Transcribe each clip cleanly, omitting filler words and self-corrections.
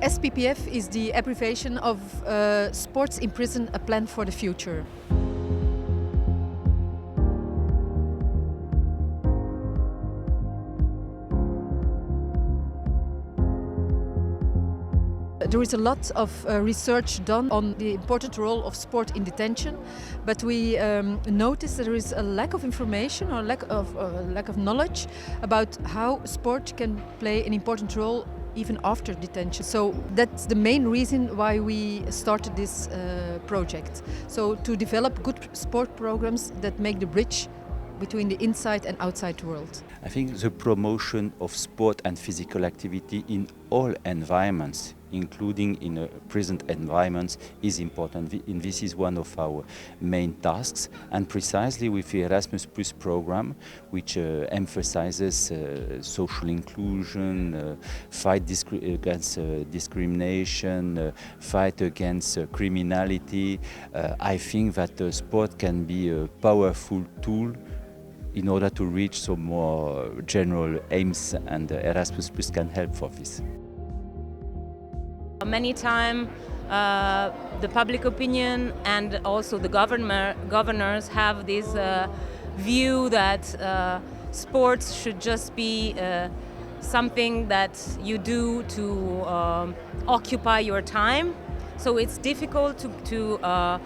SPPF is the abbreviation of Sports in Prison, a Plan for the Future. There is a lot of research done on the important role of sport in detention, but we notice there is a lack of information or lack of knowledge about how sport can play an important role even after detention. So that's the main reason why we started this project. So to develop good sport programs that make the bridge between the inside and outside world. I think the promotion of sport and physical activity in all environments, including in prison environments, is important. And this is one of our main tasks. And precisely with the Erasmus Plus program, which emphasizes social inclusion, fight against discrimination, fight against criminality, I think that sport can be a powerful tool in order to reach some more general aims, and Erasmus Plus can help for this. Many times the public opinion and also the governors have this view that sports should just be something that you do to occupy your time. So it's difficult to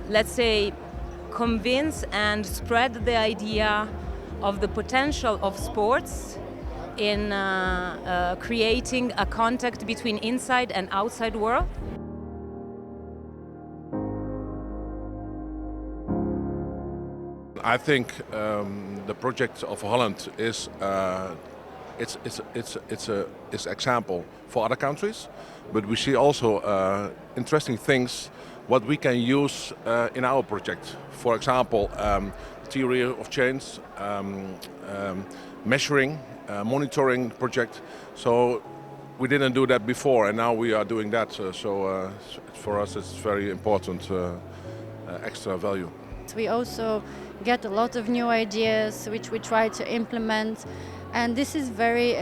let's say, convince and spread the idea of the potential of sports in creating a contact between inside and outside world. I think the project of Holland is it's example for other countries, but we see also interesting things what we can use in our project. For example, theory of change, measuring, monitoring project. So we didn't do that before, and now we are doing that. So for us, it's very important extra value. We also get a lot of new ideas which we try to implement. And this is very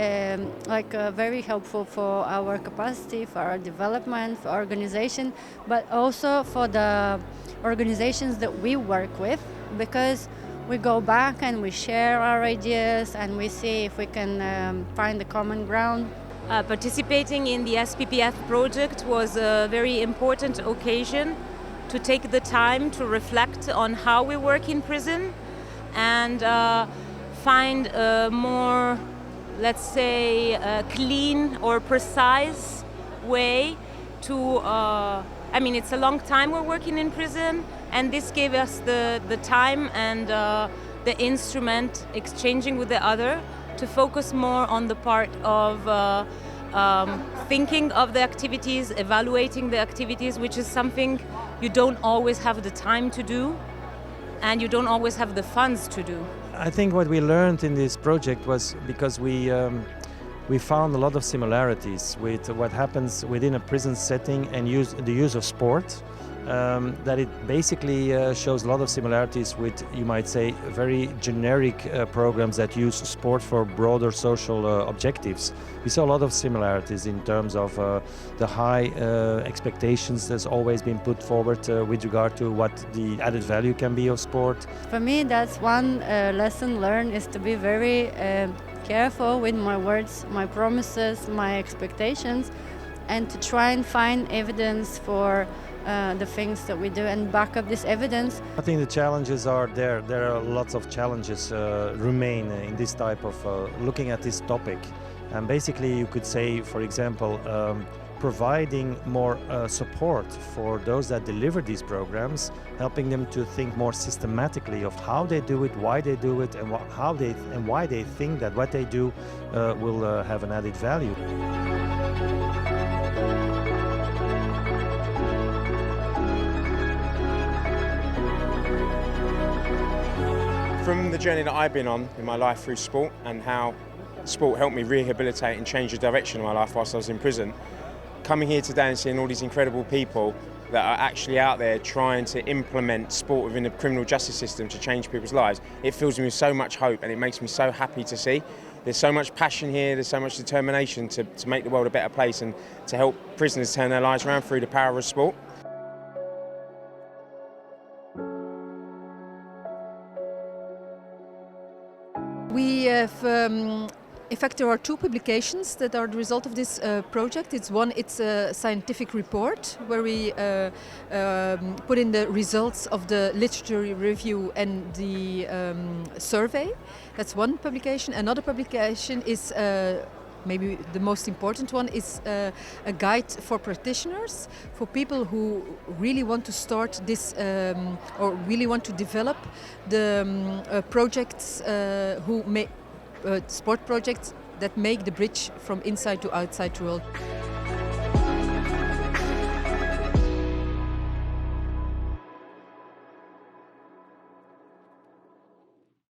very helpful for our capacity, for our development, for our organization, but also for the organizations that we work with, because we go back and we share our ideas and we see if we can find a common ground. Participating in the SPPF project was a very important occasion to take the time to reflect on how we work in prison and find a more, let's say, clean or precise way to, I mean, it's a long time we're working in prison, and this gave us the time and the instrument, exchanging with the other, to focus more on the part of thinking of the activities, evaluating the activities, which is something you don't always have the time to do, and you don't always have the funds to do. I think what we learned in this project was because we found a lot of similarities with what happens within a prison setting and the use of sport. That it basically shows a lot of similarities with, you might say, very generic programs that use sport for broader social objectives. We saw a lot of similarities in terms of the high expectations that's always been put forward with regard to what the added value can be of sport. For me, that's one lesson learned, is to be very careful with my words, my promises, my expectations, and to try and find evidence for the things that we do and back up this evidence. I think the challenges are there. There are lots of challenges remain in this type of looking at this topic. And basically you could say, for example, providing more support for those that deliver these programs, helping them to think more systematically of how they do it, why they do it, and why they think that what they do will have an added value. From the journey that I've been on in my life through sport, and how sport helped me rehabilitate and change the direction of my life whilst I was in prison, coming here today and seeing all these incredible people that are actually out there trying to implement sport within the criminal justice system to change people's lives, it fills me with so much hope, and it makes me so happy to see. there's so much passion here, there's so much determination to make the world a better place and to help prisoners turn their lives around through the power of sport. We have, in fact, there are two publications that are the result of this project. It's a scientific report where we put in the results of the literature review and the survey. That's one publication. Another publication is maybe the most important one is a guide for practitioners, for people who really want to start this or really want to develop the projects who make sport projects that make the bridge from inside to outside the world.